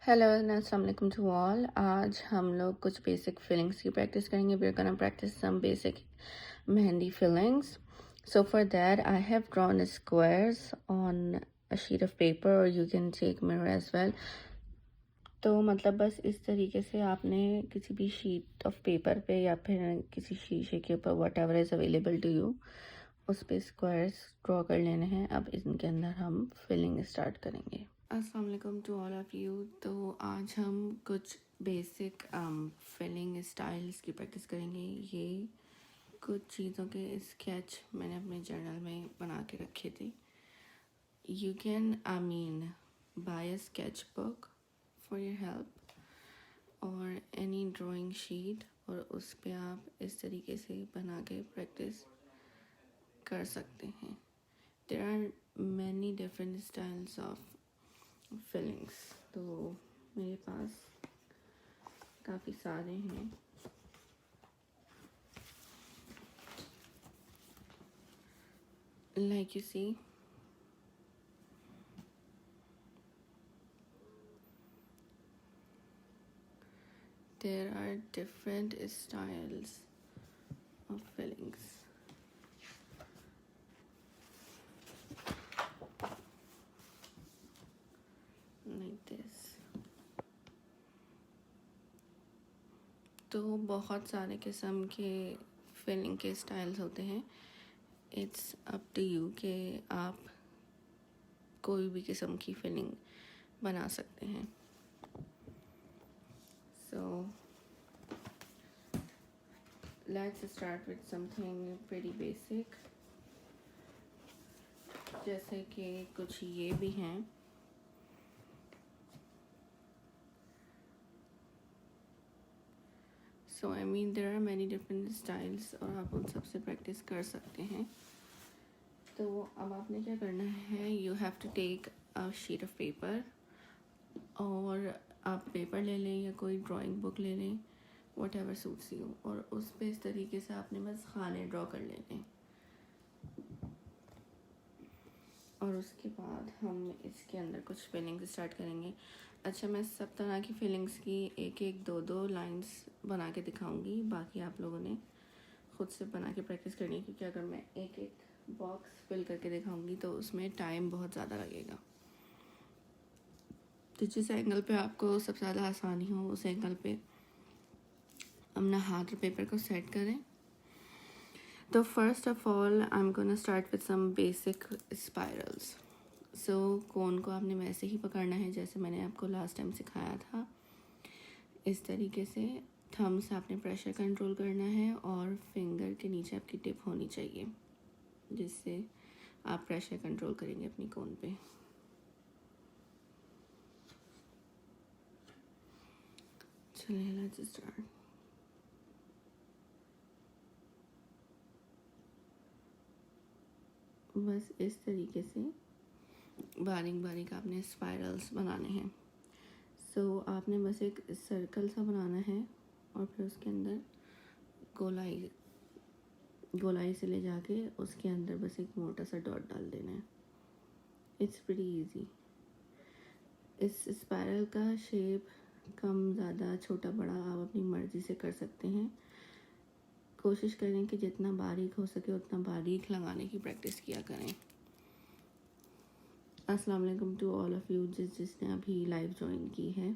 Hello and अस्सलाम वालेकुम to all. आज हम लोग कुछ बेसिक फीलिंग्स की प्रैक्टिस करेंगे। We are gonna practice some basic mehndi fillings. So for that I have drawn squares on a sheet of paper और you can take mirror as well. तो मतलब बस इस तरीके से आपने किसी भी शीट ऑफ पेपर पे या फिर किसी शीशे के ऊपर whatever is available to you उस पर स्क्वायर्स ड्रॉ कर लेने हैं। अब इनके अंदर हम फिलिंग स्टार्ट करेंगे। अस्सलाम वालेकुम टू ऑल ऑफ़ यू। तो आज हम कुछ बेसिक फिलिंग स्टाइल्स की प्रैक्टिस करेंगे। ये कुछ चीज़ों के स्केच मैंने अपने जर्नल में बना के रखे थे। You can buy a sketch book for your help और एनी ड्राइंग शीट, और उस पे आप इस तरीके से बना के प्रैक्टिस कर सकते हैं। There are many different styles of fillings. तो मेरे पास काफ़ी सारे हैं। Like you see, there are different styles of fillings like this। तो बहुत सारे किस्म के फिलिंग के स्टाइल्स होते हैं। इट्स अप टू यू कि आप कोई भी किस्म की फिलिंग बना सकते हैं। So let's start with something pretty basic, जैसे कि कुछ ये भी हैं। So there are many different styles और आप उन सबसे प्रैक्टिस कर सकते हैं। तो अब आपने क्या करना है, you have to take a sheet of paper, और आप पेपर ले लें या कोई ड्राइंग बुक ले लें, वट एवर सूट्स यू, और उस पर इस तरीके से आपने बस खाने ड्रॉ कर लेने। और उसके बाद हम इसके अंदर कुछ फिलिंग्स स्टार्ट करेंगे। अच्छा, मैं सब तरह की फिलिंग्स की एक एक दो दो लाइंस बना के दिखाऊंगी, बाकी आप लोगों ने खुद से बना के प्रैक्टिस करनी है, क्योंकि अगर मैं एक एक बॉक्स फिल करके दिखाऊंगी तो उसमें टाइम बहुत ज़्यादा लगेगा। तो जिस एंगल पे आपको सबसे ज़्यादा आसानी हो उस एंगल पे अपना हाथ और पेपर को सेट करें। तो first of all I am gonna start with some basic spirals. So cone को आपने वैसे ही पकड़ना है जैसे मैंने आपको लास्ट टाइम सिखाया था। इस तरीके से थंब से आपने प्रेशर कंट्रोल करना है और फिंगर के नीचे आपकी टिप होनी चाहिए, जिससे आप प्रेशर कंट्रोल करेंगे अपनी कोन पे। चलिए लेट्स स्टार्ट। बस इस तरीके से बारीक बारीक आपने स्पाइरल्स बनाने हैं। सो आपने बस एक सर्कल सा बनाना है और फिर उसके अंदर गोलाई से ले जाके उसके अंदर बस एक मोटा सा डॉट डाल देना है। It's pretty easy. इस स्पाइरल का शेप कम ज़्यादा छोटा बड़ा आप अपनी मर्ज़ी से कर सकते हैं। कोशिश करें कि जितना बारीक हो सके उतना बारीक लगाने की प्रैक्टिस किया करें। अस्सलाम वालेकुम टू ऑल ऑफ़ यू जिसने अभी लाइव ज्वाइन की है।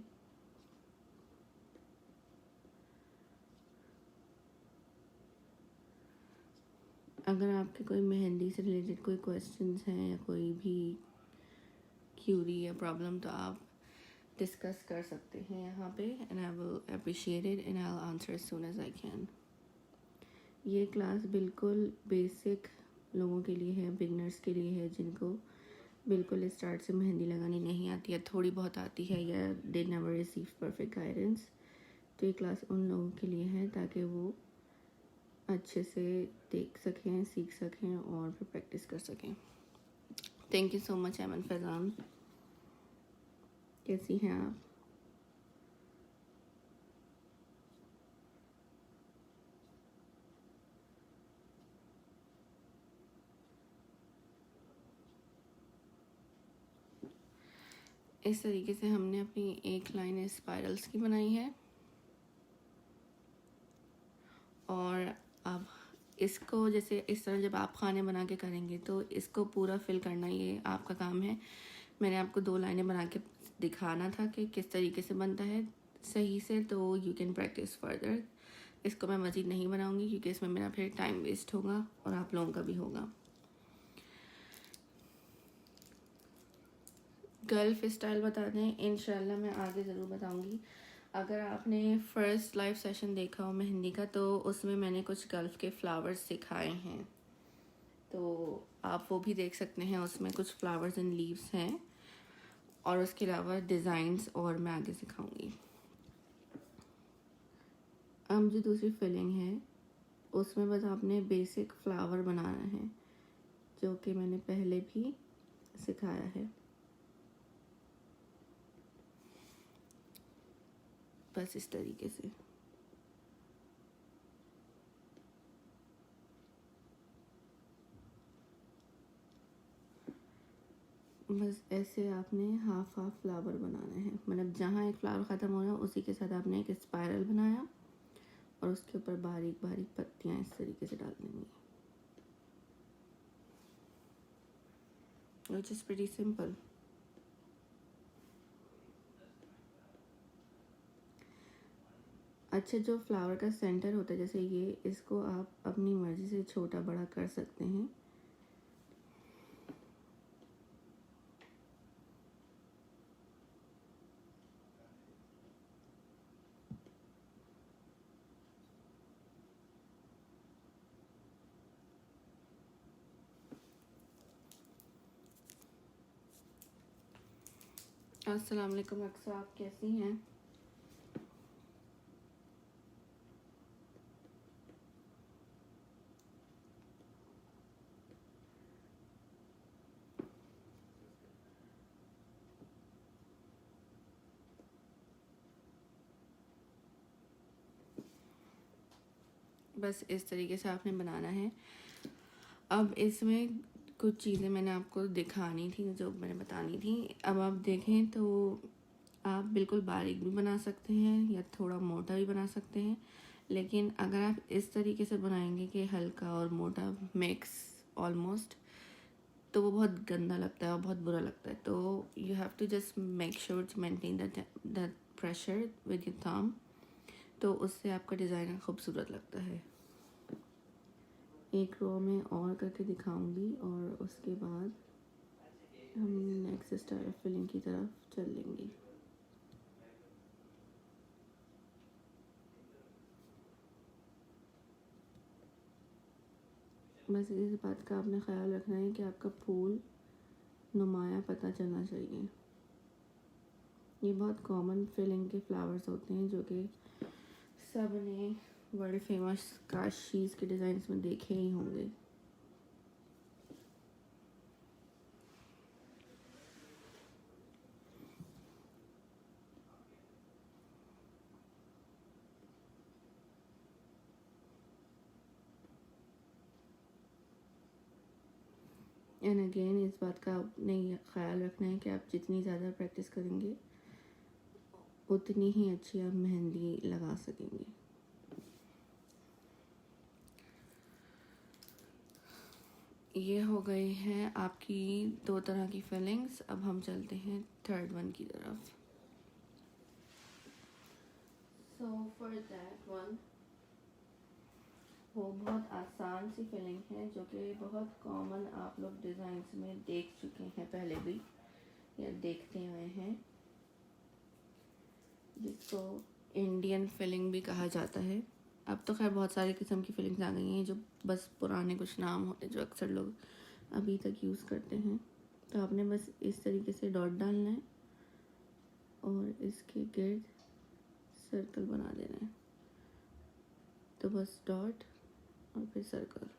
अगर आपके कोई मेहंदी से रिलेटेड कोई क्वेश्चंस हैं या कोई भी क्यूरी या प्रॉब्लम तो आप डिस्कस कर सकते हैं यहाँ पे, and I will appreciate it and I will answer as soon as I can. ये क्लास बिल्कुल बेसिक लोगों के लिए है, बिगनर्स के लिए है, जिनको बिल्कुल स्टार्ट से मेहंदी लगानी नहीं आती है, थोड़ी बहुत आती है, या they never receive perfect guidance. तो ये क्लास उन लोगों के लिए है ताकि वो अच्छे से देख सकें, सीख सकें और फिर प्रैक्टिस कर सकें। Thank you so much Ayman Faizan. कैसी हैं आप? इस तरीके से हमने अपनी एक लाइन स्पाइरल्स की बनाई है। और अब इसको जैसे इस तरह जब आप खाने बना के करेंगे तो इसको पूरा फिल करना ये आपका काम है। मैंने आपको 2 लाइनें बना के दिखाना था कि किस तरीके से बनता है सही से, तो यू कैन प्रैक्टिस फर्दर। इसको मैं मज़ीद नहीं बनाऊंगी क्योंकि इसमें मेरा फिर टाइम वेस्ट होगा और आप लोगों का भी होगा। गल्फ स्टाइल बता दें, इंशाल्लाह मैं आगे ज़रूर बताऊंगी। अगर आपने फर्स्ट लाइव सेशन देखा हो मेहंदी का तो उसमें मैंने कुछ गल्फ के फ्लावर्स सिखाए हैं, तो आप वो भी देख सकते हैं। उसमें कुछ फ्लावर्स एंड लीव्स हैं और उसके अलावा डिज़ाइंस और मैं आगे सिखाऊंगी। अब जो दूसरी फिलिंग है उसमें बस आपने बेसिक फ्लावर बनाना है, जो कि मैंने पहले भी सिखाया है। बस इस तरीके से बस ऐसे आपने हाफ हाफ फ्लावर बनाना है, मतलब जहाँ एक फ्लावर ख़त्म हो रहा है उसी के साथ आपने एक स्पाइरल बनाया और उसके ऊपर बारीक बारीक पत्तियाँ इस तरीके से डाल देंगी, which is pretty simple। अच्छा, जो फ्लावर का सेंटर होता है जैसे ये, इसको आप अपनी मर्ज़ी से छोटा बड़ा कर सकते हैं। अस्सलाम वालेकुम अक्सा, आप कैसी हैं? बस इस तरीके से आपने बनाना है। अब इसमें कुछ चीज़ें मैंने आपको दिखानी थी, जो मैंने बतानी थी। अब आप देखें तो आप बिल्कुल बारीक भी बना सकते हैं या थोड़ा मोटा भी बना सकते हैं, लेकिन अगर आप इस तरीके से बनाएंगे कि हल्का और मोटा मिक्स ऑलमोस्ट, तो वो बहुत गंदा लगता है और बहुत बुरा लगता है। तो you have to just make sure to maintain that pressure with your thumb, तो उससे आपका डिज़ाइन खूबसूरत लगता है। एक रो में और करके दिखाऊंगी और उसके बाद हम नेक्स्ट स्टाइल फिलिंग की तरफ चल लेंगे। बस इस बात का आपने ख्याल रखना है कि आपका फूल नुमाया पता चलना चाहिए। ये बहुत कॉमन फिलिंग के फ्लावर्स होते हैं जो कि सब ने वर्ल्ड फेमस काशीज़ के डिज़ाइंस में देखे ही होंगे। एंड अगेन इस बात का आपने ख्याल रखना है कि आप जितनी ज़्यादा प्रैक्टिस करेंगे उतनी ही अच्छी आप मेहंदी लगा सकेंगे। ये हो गई हैं आपकी 2 तरह की फिलिंग्स। अब हम चलते हैं थर्ड वन की तरफ। सो फॉर दैट वन, वो बहुत आसान सी फिलिंग है जो कि बहुत कॉमन आप लोग डिज़ाइंस में देख चुके हैं पहले भी या देखते आए हैं, जिसको इंडियन फिलिंग भी कहा जाता है। अब तो खैर बहुत सारे किस्म की फिलिंग्स आ गई हैं जो बस पुराने कुछ नाम होते हैं जो अक्सर लोग अभी तक यूज़ करते हैं। तो आपने बस इस तरीके से डॉट डालना है और इसके गिर्द सर्कल बना देना है। तो बस डॉट और फिर सर्कल।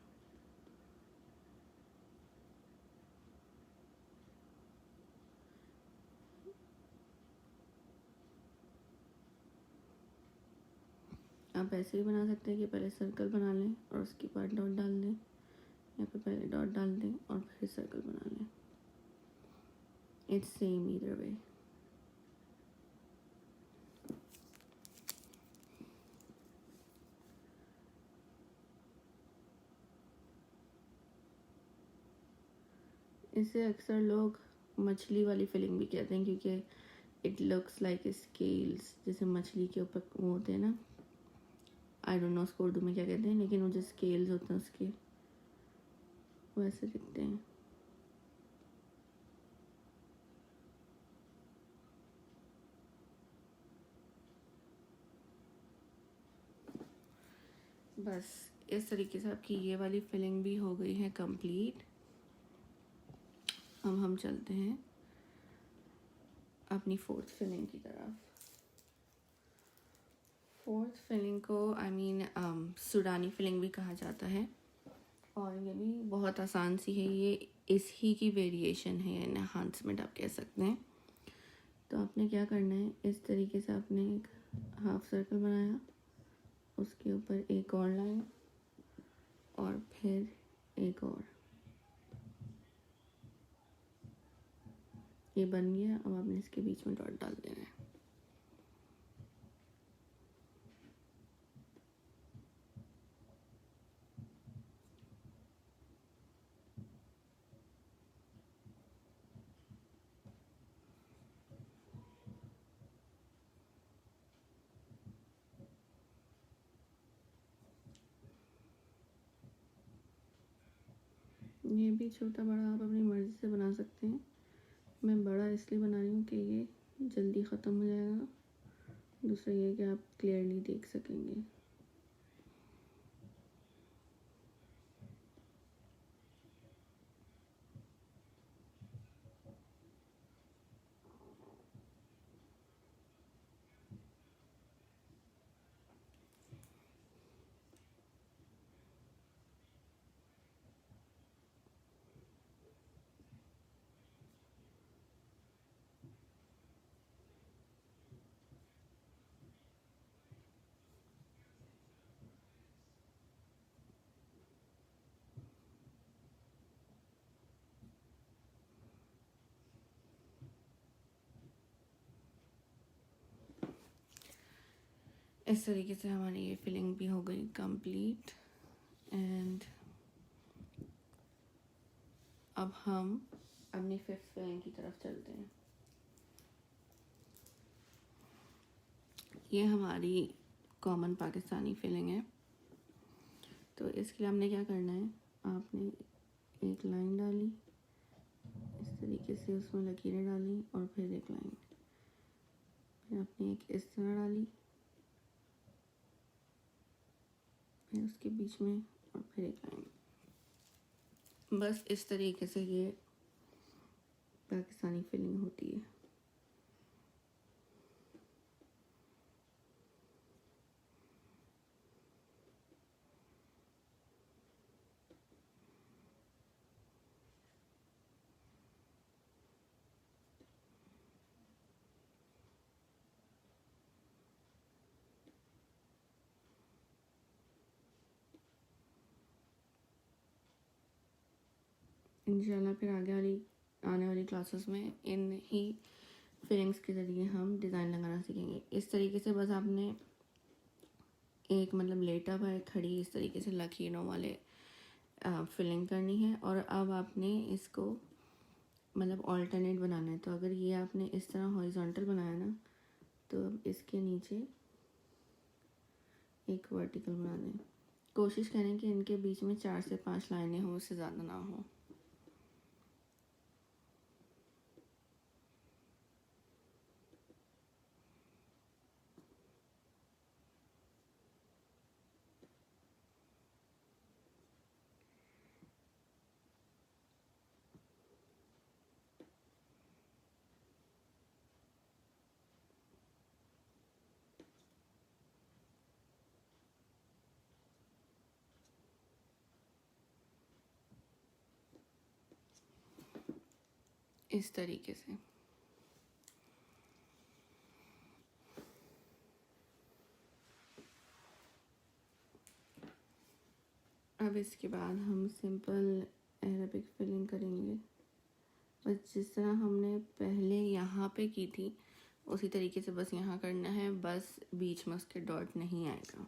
आप ऐसे ही बना सकते हैं कि पहले सर्कल बना लें और उसके बाद डॉट डाल दें, या फिर पहले डॉट डाल दें और फिर सर्कल बना लें। It's same either way. इसे अक्सर लोग मछली वाली फिलिंग भी कहते हैं क्योंकि इट लुक्स लाइक स्केल्स, जैसे मछली के ऊपर वो होते हैं ना, आई डोंट नो उसको उर्दू में क्या कहते हैं, लेकिन वो जो स्केल्स होते हैं उसके वैसे दिखते हैं। बस इस तरीके से आपकी ये वाली फिलिंग भी हो गई है कंप्लीट। अब हम चलते हैं अपनी फोर्थ फिलिंग की तरफ। फोर्थ फिलिंग को सूडानी फिलिंग भी कहा जाता है और ये भी बहुत आसान सी है। ये इस ही की वेरिएशन है, एनहांसमेंट आप कह सकते हैं। तो आपने क्या करना है, इस तरीके से आपने एक हाफ सर्कल बनाया, उसके ऊपर एक और लाइन और फिर एक और, ये बन गया। अब आपने इसके बीच में डॉट डाल देना है। ये भी छोटा बड़ा आप अपनी मर्ज़ी से बना सकते हैं। मैं बड़ा इसलिए बना रही हूँ कि ये जल्दी ख़त्म हो जाएगा, दूसरा ये कि आप क्लियरली देख सकेंगे। इस तरीके से हमारी ये फिलिंग भी हो गई कंप्लीट। एंड अब हम अपनी फिफ्थ फिलिंग की तरफ चलते हैं। ये हमारी कॉमन पाकिस्तानी फिलिंग है। तो इसके लिए हमने क्या करना है, आपने एक लाइन डाली, इस तरीके से उसमें लकीरें डाली और फिर एक लाइन, फिर आपने एक इस तरह डाली, फिर उसके बीच में और फिर एक लाइन। बस इस तरीके से ये पाकिस्तानी फिलिंग होती है। इंशाल्लाह फिर आने वाली क्लासेस में इन ही फिलिंग्स के ज़रिए हम डिज़ाइन लगाना सीखेंगे। इस तरीके से बस आपने एक लेटा हुआ है खड़ी, इस तरीके से लकीरों वाले फिलिंग करनी है। और अब आपने इसको ऑल्टरनेट बनाना है। तो अगर ये आपने इस तरह हॉरिजॉन्टल बनाया ना, तो अब इसके नीचे एक वर्टिकल बना दें। कोशिश करें कि इनके बीच में 4 से 5 लाइनें हों, उससे ज़्यादा ना हो। इस तरीके से अब इसके बाद हम सिंपल अरेबिक फिलिंग करेंगे। बस जिस तरह हमने पहले यहाँ पे की थी उसी तरीके से बस यहाँ करना है, बस बीच में उसके डॉट नहीं आएगा।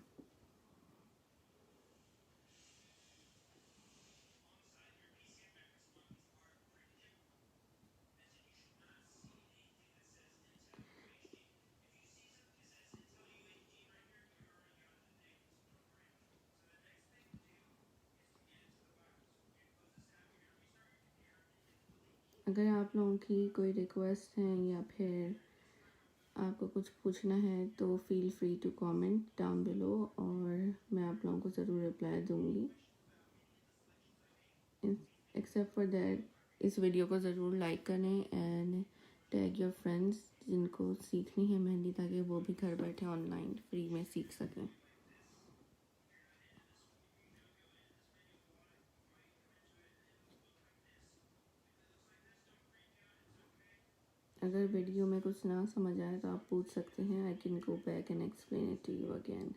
अगर आप लोगों की कोई रिक्वेस्ट है या फिर आपको कुछ पूछना है तो feel free to comment down below और मैं आप लोगों को ज़रूर रिप्लाई दूँगी। एक्सेप्ट फॉर दैट इस वीडियो को ज़रूर लाइक करें एंड टैग योर फ्रेंड्स जिनको सीखनी है मेहंदी, ताकि वो भी घर बैठे ऑनलाइन फ्री में सीख सकें। अगर वीडियो में कुछ ना समझ आए तो आप पूछ सकते हैं। I can go back and explain it to you again.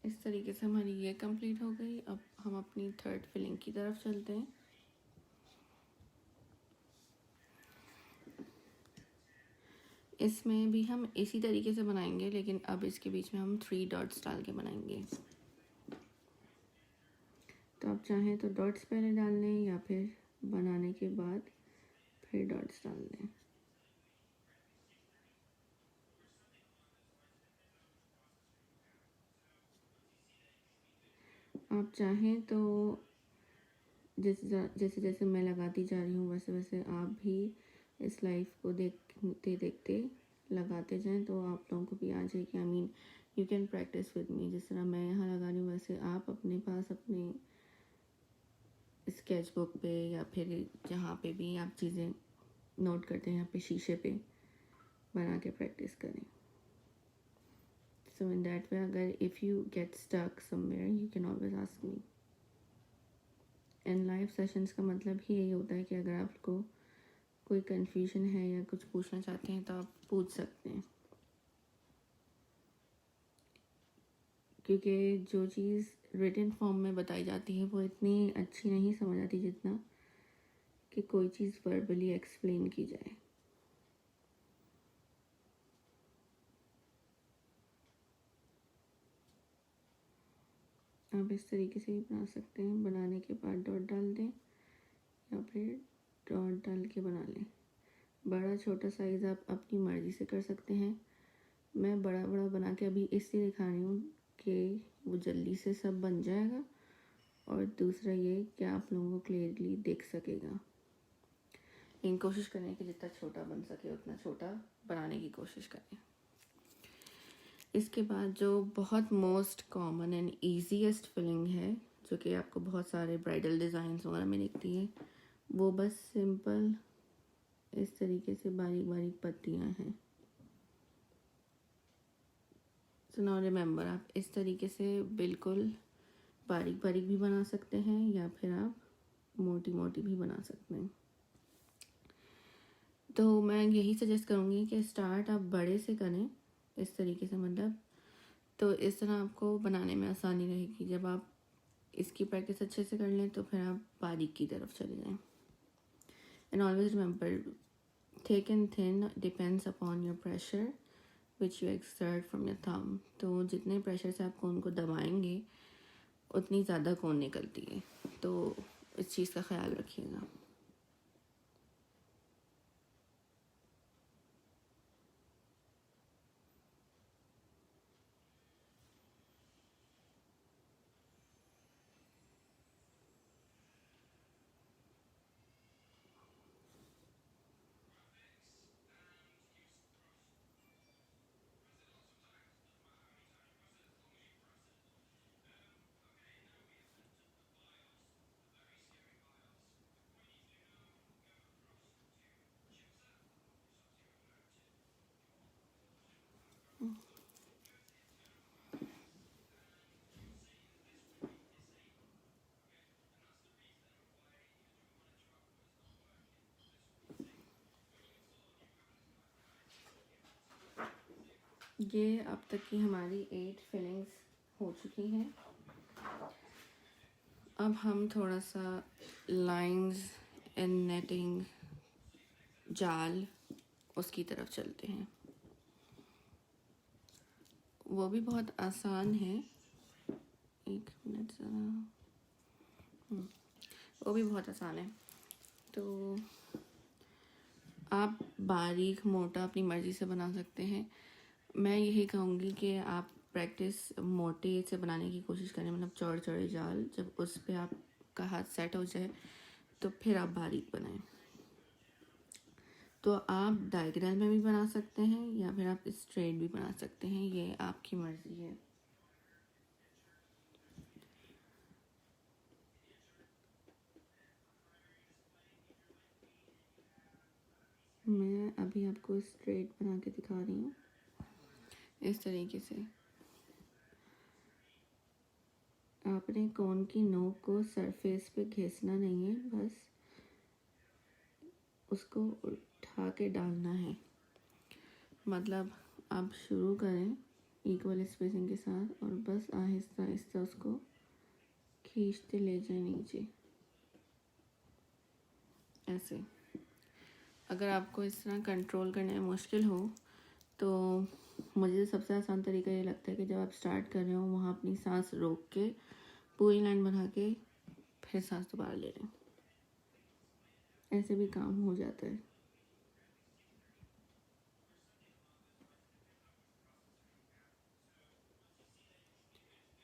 इस तरीके से हमारी ये कंप्लीट हो गई। अब हम अपनी थर्ड फिलिंग की तरफ चलते हैं। इसमें भी हम इसी तरीके से बनाएंगे, लेकिन अब इसके बीच में हम 3 डॉट्स डाल के बनाएंगे। तो आप चाहें तो डॉट्स पहले डाल लें या फिर बनाने के बाद फिर डॉट्स डाल लें। आप चाहें तो जैसे जैसे मैं लगाती जा रही हूँ वैसे वैसे आप भी इस लाइव को देखते देखते लगाते जाएं, तो आप लोगों को भी आ जाएगी। I mean you can practice with me. जिस तरह मैं यहाँ लगा रही हूँ वैसे आप अपने पास अपने स्केच बुक पे या फिर जहाँ पे भी आप चीज़ें नोट करते हैं यहाँ पे शीशे पे बना के प्रैक्टिस करें। सो इन दैट वे अगर if you get stuck somewhere you can always ask me. And live sessions का मतलब ही यही होता है कि अगर आपको कोई कन्फ्यूजन है या कुछ पूछना चाहते हैं तो आप पूछ सकते हैं, क्योंकि जो चीज़ रिटन फॉर्म में बताई जाती है वो इतनी अच्छी नहीं समझ आती जितना कि कोई चीज़ वर्बली एक्सप्लेन की जाए। आप इस तरीके से ही बना सकते हैं। बनाने के बाद डॉट डाल दें या फिर डॉट डाल के बना लें। बड़ा छोटा साइज़ आप अपनी मर्ज़ी से कर सकते हैं। मैं बड़ा बड़ा बना के अभी इसलिए दिखा रही हूँ कि वो जल्दी से सब बन जाएगा, और दूसरा ये कि आप लोगों को क्लियरली दिख सकेगा। लेकिन कोशिश करें कि जितना छोटा बन सके उतना छोटा बनाने की कोशिश करें। इसके बाद जो बहुत most common and easiest filling है, जो कि आपको बहुत सारे ब्राइडल डिज़ाइंस वगैरह में दिखती है, वो बस सिंपल इस तरीके से बारीक बारीक पत्तियां हैं। सो नाउ रिमेंबर, आप इस तरीके से बिल्कुल बारीक बारीक भी बना सकते हैं या फिर आप मोटी मोटी भी बना सकते हैं। तो मैं यही सजेस्ट करूँगी कि स्टार्ट आप बड़े से करें इस तरीके से, मतलब तो इस तरह आपको बनाने में आसानी रहेगी। जब आप इसकी प्रैक्टिस अच्छे से कर लें तो फिर आप बारीक की तरफ चले जाएं। And always remember, thick and thin depends upon your pressure which you exert from your thumb. तो जितने प्रेशर से आप कोन को दबाएंगे उतनी ज़्यादा कोन निकलती है, तो इस चीज़ का ख्याल रखिएगा। ये अब तक की हमारी 8 फिलिंग्स हो चुकी हैं। अब हम थोड़ा सा लाइंस एंड नेटिंग जाल उसकी तरफ चलते हैं। वो भी बहुत आसान है, एक मिनट ज़रा, वो भी बहुत आसान है। तो आप बारीक मोटा अपनी मर्ज़ी से बना सकते हैं। मैं यही कहूँगी कि आप प्रैक्टिस मोटे से बनाने की कोशिश करें, मतलब चौड़े चौड़े जाल। जब उस पर आपका हाथ सेट हो जाए तो फिर आप बारीक बनाएं। तो आप डायगोनल में भी बना सकते हैं या फिर आप स्ट्रेट भी बना सकते हैं, ये आपकी मर्ज़ी है। मैं अभी आपको स्ट्रेट बना के दिखा रही हूँ इस तरीके से। आपने कोन की नोक को सरफेस पे घिसना नहीं है, बस उसको उठा के डालना है। मतलब आप शुरू करें इक्वल स्पेसिंग के साथ और बस आहिस्ता आहिस्ता उसको खींचते ले जाए नीचे, ऐसे। अगर आपको इस तरह कंट्रोल करने में मुश्किल हो तो मुझे सबसे आसान तरीका ये लगता है कि जब आप स्टार्ट कर रहे हो वहाँ अपनी सांस रोक के पूरी लाइन बना के फिर सांस दोबारा ले लें, ऐसे भी काम हो जाता है।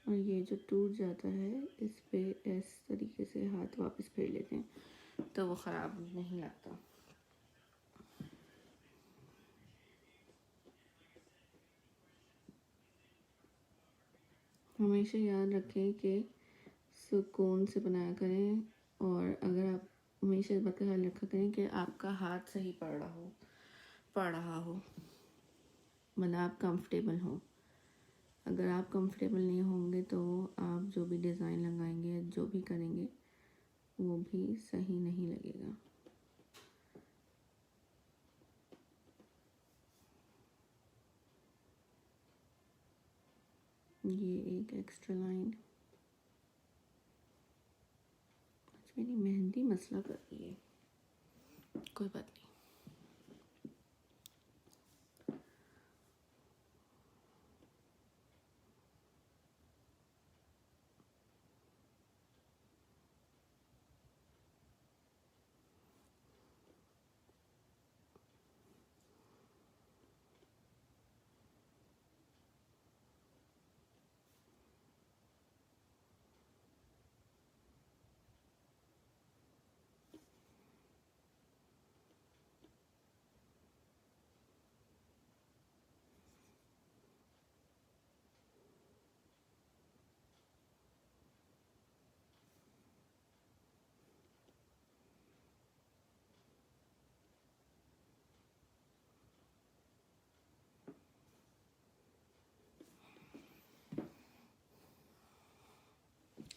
और ये जो टूट जाता है इस पे इस तरीके से हाथ वापस फेर लेते हैं तो वो ख़राब नहीं लगता। हमेशा याद रखें कि सुकून से बनाया करें, और अगर आप हमेशा इस बात का ख्याल रखा करें कि आपका हाथ सही पड़ रहा हो, मतलब आप कंफर्टेबल हो। अगर आप कंफर्टेबल नहीं होंगे तो आप जो भी डिज़ाइन लगाएंगे, जो भी करेंगे, वो भी सही नहीं लगेगा। ये एक एक्स्ट्रा लाइन, आज मेरी मेहंदी मसला कर रही है, कोई बात नहीं।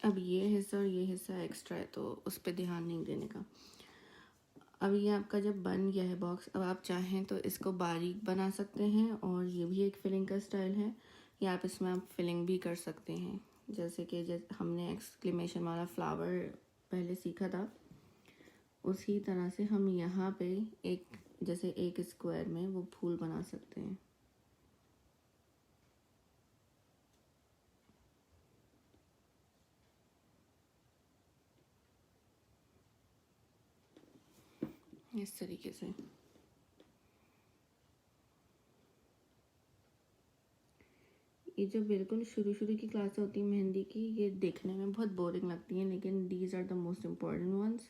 अब ये हिस्सा और ये हिस्सा एक्स्ट्रा है तो उस पर ध्यान नहीं देने का। अब ये आपका जब बन गया है बॉक्स, अब आप चाहें तो इसको बारीक बना सकते हैं और ये भी एक फिलिंग का स्टाइल है, या आप इसमें आप फिलिंग भी कर सकते हैं। जैसे कि हमने एक्सक्लेमेशन वाला फ्लावर पहले सीखा था, उसी तरह से हम यहाँ पे एक जैसे एक स्क्वायर में वो फूल बना सकते हैं। इस तरीके से। ये जो बिल्कुल शुरू शुरू की क्लास होती है मेहंदी की, ये देखने में बहुत बोरिंग लगती हैं, लेकिन these are the most important ones,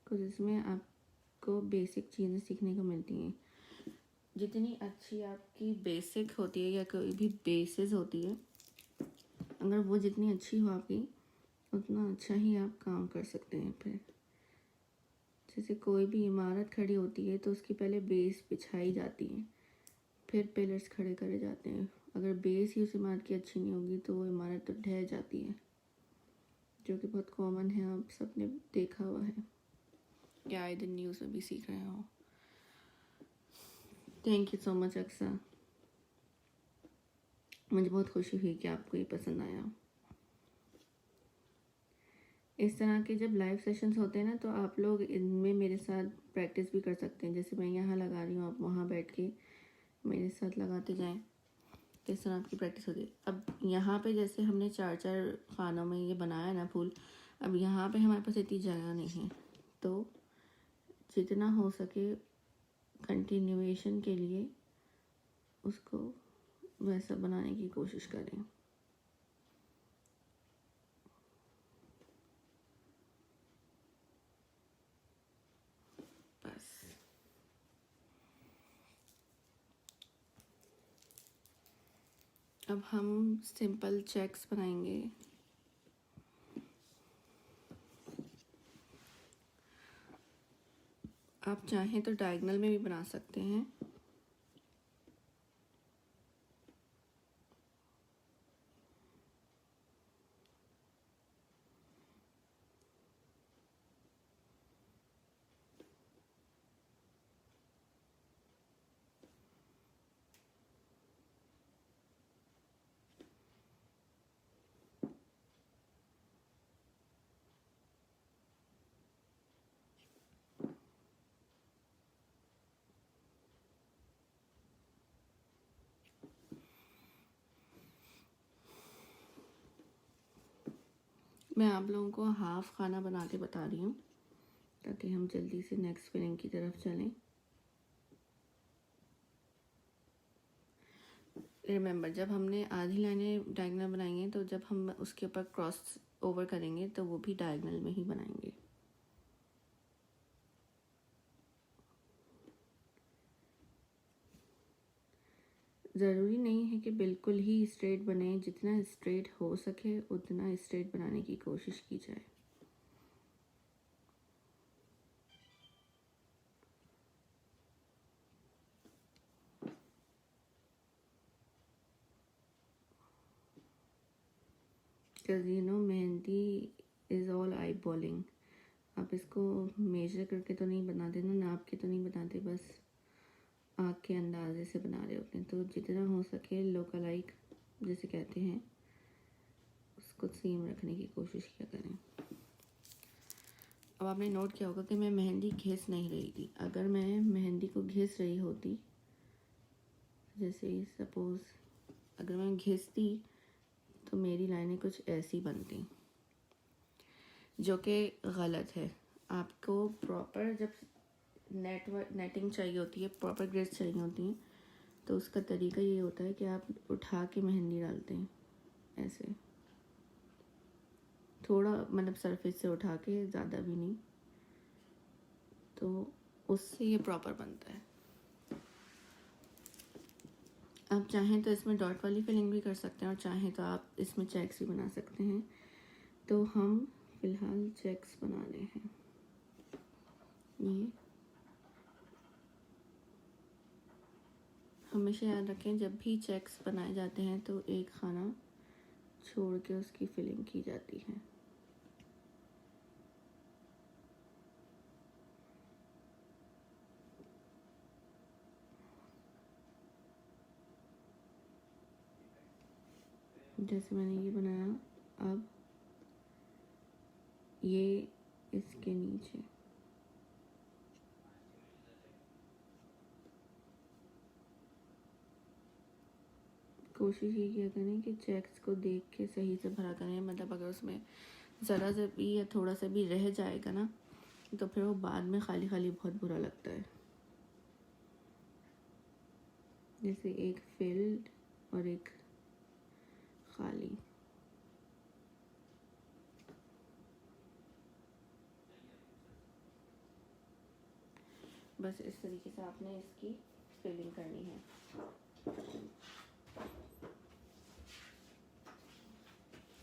because इसमें आपको बेसिक चीज़ें सीखने को मिलती हैं। जितनी अच्छी आपकी बेसिक होती है या कोई भी बेसिस होती है, अगर वो जितनी अच्छी हो आपकी, उतना अच्छा ही आप काम कर सकते हैं। फिर जैसे कोई भी इमारत खड़ी होती है तो उसकी पहले बेस बिछाई जाती है, फिर पिलर्स खड़े करे जाते हैं। अगर बेस ही उस इमारत की अच्छी नहीं होगी तो वो इमारत तो ढह जाती है, जो कि बहुत कॉमन है, आप सबने देखा हुआ है या आए दिन न्यूज़ में भी सीख रहे हो। Thank you so much Aksa, मुझे बहुत खुशी हुई कि आपको ये पसंद आया। इस तरह के जब लाइव सेशंस होते हैं ना, तो आप लोग इनमें मेरे साथ प्रैक्टिस भी कर सकते हैं। जैसे मैं यहाँ लगा रही हूँ, आप वहाँ बैठ के मेरे साथ लगाते जाएं, तो इस तरह आपकी प्रैक्टिस होती है। अब यहाँ पे जैसे हमने 4-4 खानों में ये बनाया ना फूल, अब यहाँ पे हमारे पास इतनी जगह नहीं है, तो जितना हो सके कंटिन्यूएशन के लिए उसको वैसा बनाने की कोशिश करें। बस अब हम सिंपल चेक्स बनाएंगे। आप चाहें तो डायगोनल में भी बना सकते हैं। मैं आप लोगों को हाफ खाना बना के बता रही हूँ ताकि हम जल्दी से नेक्स्ट फिलिंग की तरफ चलें। रिमेंबर, जब हमने आधी लाइनें डायगोनल बनाई हैं, तो जब हम उसके ऊपर क्रॉस ओवर करेंगे तो वो भी डायगोनल में ही बनाएंगे। ज़रूरी नहीं है कि बिल्कुल ही स्ट्रेट बने, जितना स्ट्रेट हो सके उतना स्ट्रेट बनाने की कोशिश की जाए। Mehndi is all I bowling. आप इसको मेजर करके तो नहीं बनाते ना, नाप के तो नहीं बनाते, बस आँख के अंदाजे से बना रहे होते हैं। तो जितना हो सके लुक अलाइक जैसे कहते हैं, उसको सेम रखने की कोशिश किया करें। अब आपने नोट किया होगा कि मैं मेहंदी घिस नहीं रही थी। अगर मैं मेहंदी को घिस रही होती, जैसे सपोज़ अगर मैं घिसती, तो मेरी लाइनें कुछ ऐसी बनती, जो कि गलत है। आपको प्रॉपर जब नेटिंग चाहिए होती है, प्रॉपर ग्रेड्स चाहिए होती हैं, तो उसका तरीका ये होता है कि आप उठा के मेहंदी डालते हैं ऐसे, थोड़ा मतलब सरफेस से उठा के, ज़्यादा भी नहीं, तो उससे ये प्रॉपर बनता है। आप चाहें तो इसमें डॉट वाली फिलिंग भी कर सकते हैं, और चाहें तो आप इसमें चेक्स भी बना सकते हैं। तो हम फिलहाल चेक्स बना रहे हैं। ये हमेशा याद रखें, जब भी चेक्स बनाए जाते हैं तो एक खाना छोड़ के उसकी फिलिंग की जाती है। जैसे मैंने ये बनाया, अब ये इसके नीचे कोशिश ये किया करें कि चेक्स को देख के सही से भरा करें। मतलब अगर उसमें ज़रा से भी या थोड़ा सा भी रह जाएगा ना, तो फिर वो बाद में खाली खाली बहुत बुरा लगता है। जैसे एक फिल्ड और एक खाली। बस इस तरीके से आपने इसकी फिलिंग करनी है।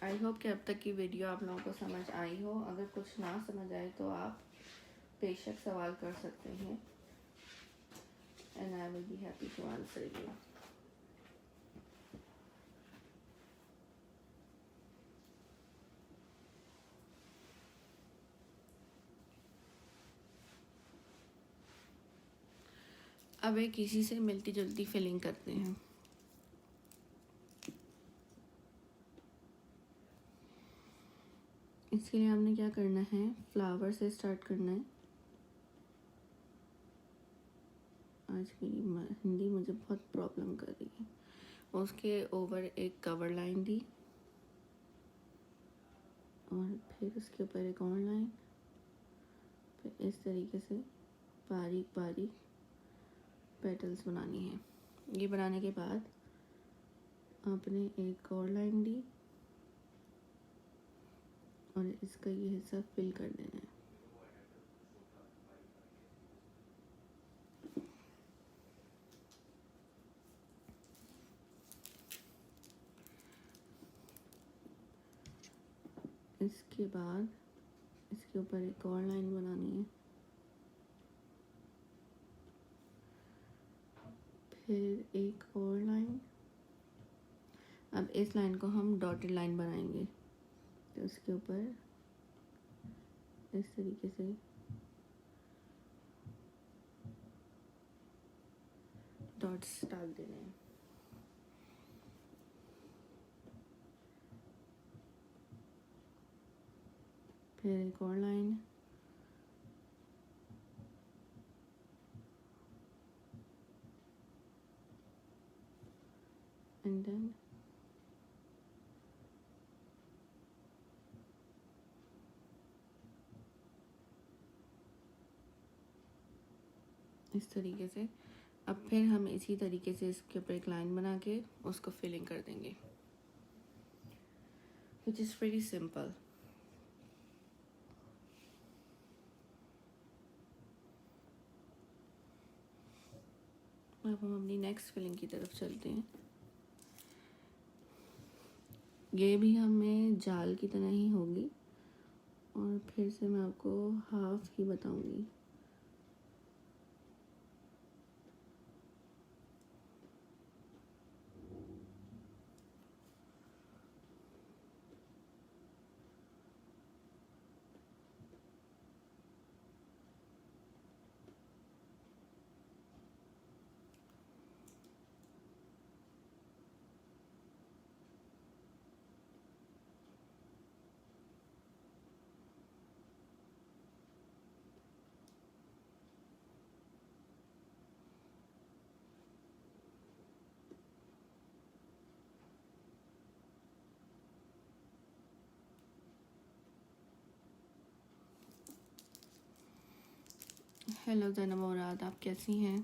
आई होप कि अब तक की वीडियो आप लोगों को समझ आई हो। अगर कुछ ना समझ आए तो आप बेशक सवाल कर सकते हैं, and I will be happy to answer you. अब एक इसी से मिलती जुलती फिलिंग करते हैं। इसके लिए हमने क्या करना है, फ्लावर से स्टार्ट करना है। आज मेरी हिंदी मुझे बहुत प्रॉब्लम कर रही है। उसके ओवर एक कवर लाइन दी और फिर उसके ऊपर एक और लाइन, फिर इस तरीके से बारीक बारीक पेटल्स बनानी है। ये बनाने के बाद आपने एक और लाइन दी और इसका ये हिस्सा फिल कर देना है। इसके बाद इसके ऊपर एक और लाइन बनानी है, फिर एक और लाइन। अब इस लाइन को हम डॉटेड लाइन बनाएंगे, तो उसके ऊपर इस तरीके से डॉट्स डाल देने हैं। फिर एक और लाइन, एंड देन इस तरीके से। अब फिर हम इसी तरीके से इसके ऊपर एक लाइन बना के उसको फिलिंग कर देंगे, विच इज़ वेरी सिंपल। अब हम अपनी नेक्स्ट फिलिंग की तरफ चलते हैं। ये भी हमें जाल की तरह ही होगी और फिर से मैं आपको हाफ ही बताऊंगी। हेलो ज़ैनब मुराद, आप कैसी हैं?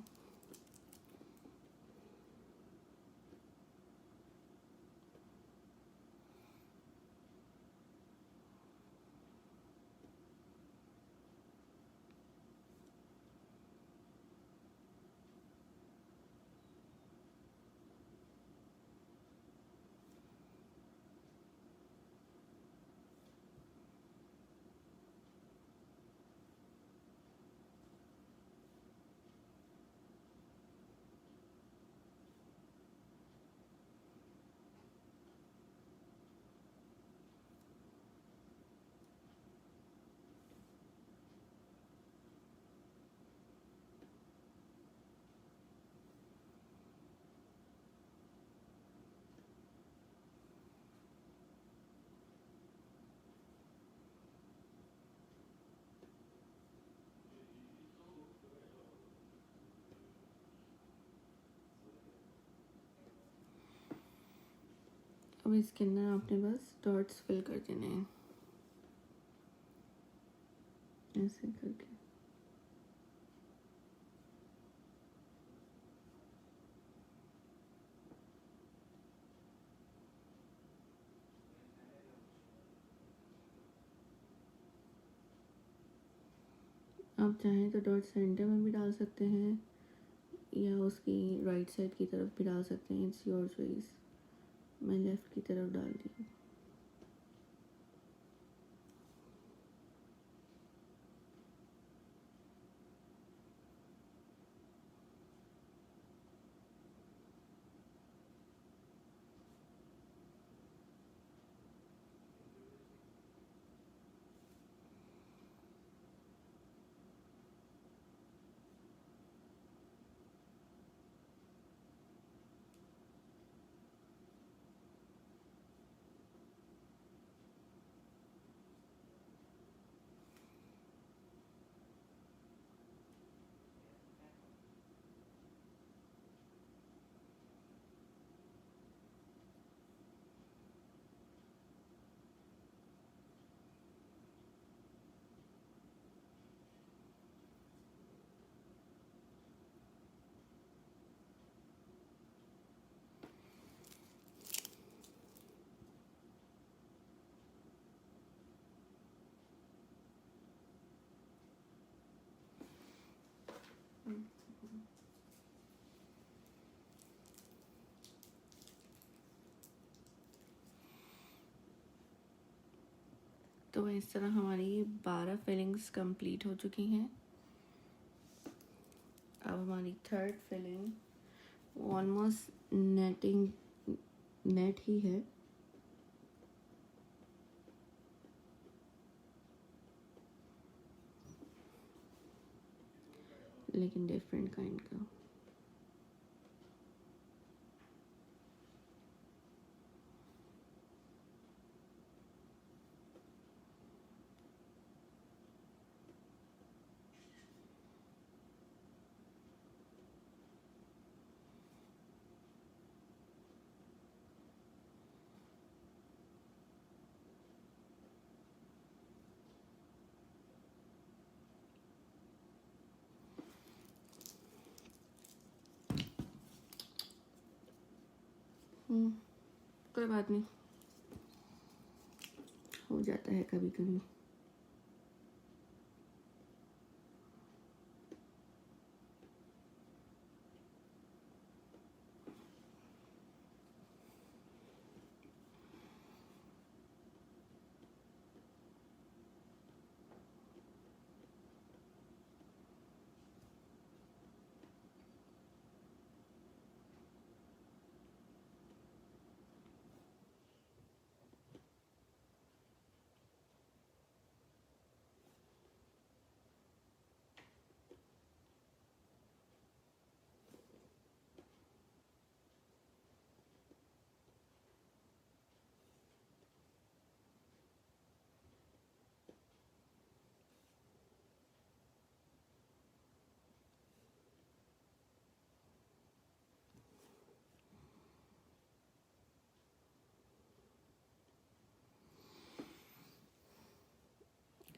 अब इसके अंदर आपने बस डॉट्स फिल कर देने हैं ऐसे करके। आप चाहें तो डॉट सेंटर में भी डाल सकते हैं या उसकी राइट साइड की तरफ भी डाल सकते हैं, इट्स योर चॉइस। मैं लेफ़्ट की तरफ डाल दी हूँ। तो इस तरह हमारी 12 फिलिंग्स कंप्लीट हो चुकी हैं। अब हमारी थर्ड फिलिंग ऑलमोस्ट नेट ही है, लेकिन डिफरेंट काइंड का। कोई बात नहीं, हो जाता है कभी कभी।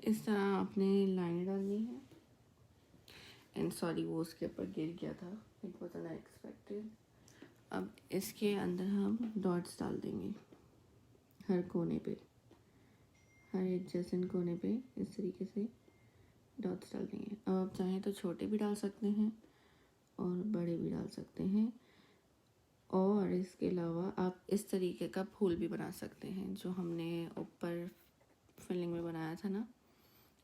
इस तरह आपने लाइन डालनी है। एंड सॉरी, वो उसके ऊपर गिर गया था, इट वॉज अनएक्सपेक्टेड। अब इसके अंदर हम डॉट्स डाल देंगे हर कोने पे, हर एडजेसेंट कोने पे इस तरीके से डॉट्स डाल देंगे। अब आप चाहें तो छोटे भी डाल सकते हैं और बड़े भी डाल सकते हैं, और इसके अलावा आप इस तरीके का फूल भी बना सकते हैं जो हमने ऊपर फिलिंग में बनाया था ना,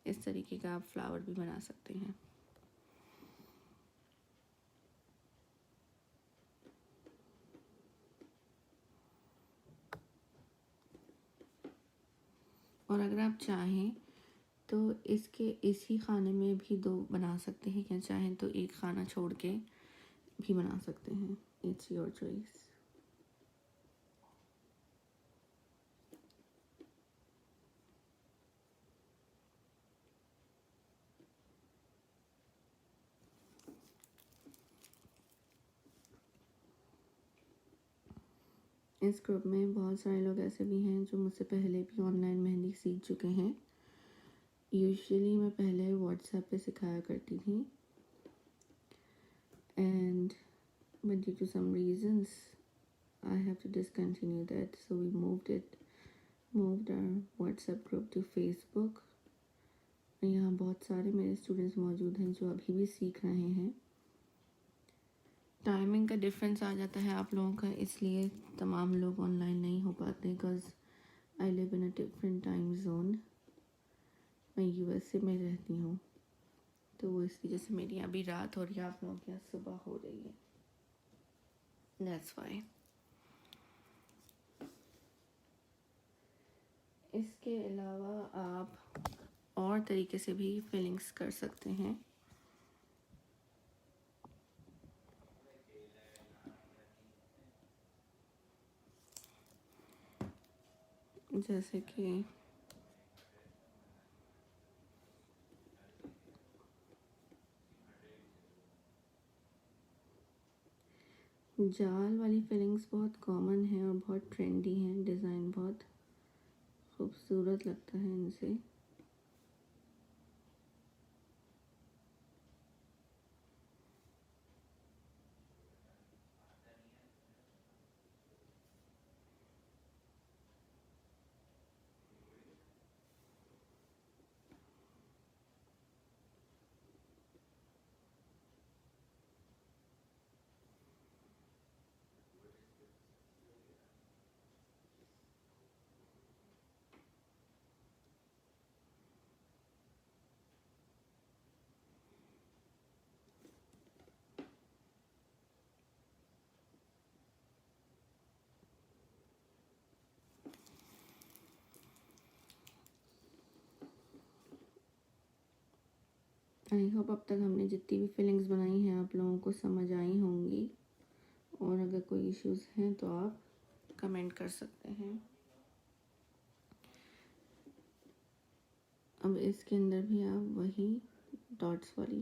इस तरीके का आप फ्लावर भी बना सकते हैं। और अगर आप चाहें तो इसके इसी खाने में भी दो बना सकते हैं, या चाहें तो एक खाना छोड़ के भी बना सकते हैं, इट्स योर चॉइस। इस ग्रुप में बहुत सारे लोग ऐसे भी हैं जो मुझसे पहले भी ऑनलाइन मेहंदी सीख चुके हैं। यूजुअली मैं पहले व्हाट्सएप पे सिखाया करती थी, and but due to some reasons I have to discontinue that, so we moved our WhatsApp group to Facebook. यहाँ बहुत सारे मेरे स्टूडेंट्स मौजूद हैं जो अभी भी सीख रहे हैं। टाइमिंग का डिफरेंस आ जाता है आप लोगों का, इसलिए तमाम लोग ऑनलाइन नहीं हो पाते, because I live in a different time zone. मैं यूएसए में रहती हूँ, तो वो इसकी वजह से मेरी अभी रात हो रही है, आप लोगों की यहाँ सुबह हो रही है, दैट्स व्हाई। इसके अलावा आप और तरीके से भी फिलिंग्स कर सकते हैं, जैसे कि जाल वाली फिलिंग्स बहुत कॉमन है और बहुत ट्रेंडी हैं, डिज़ाइन बहुत खूबसूरत लगता है इनसे। आई होप अब तक हमने जितनी भी फीलिंग्स बनाई हैं आप लोगों को समझ आई होंगी, और अगर कोई इश्यूज़ हैं तो आप कमेंट कर सकते हैं। अब इसके अंदर भी आप वही डॉट्स वाली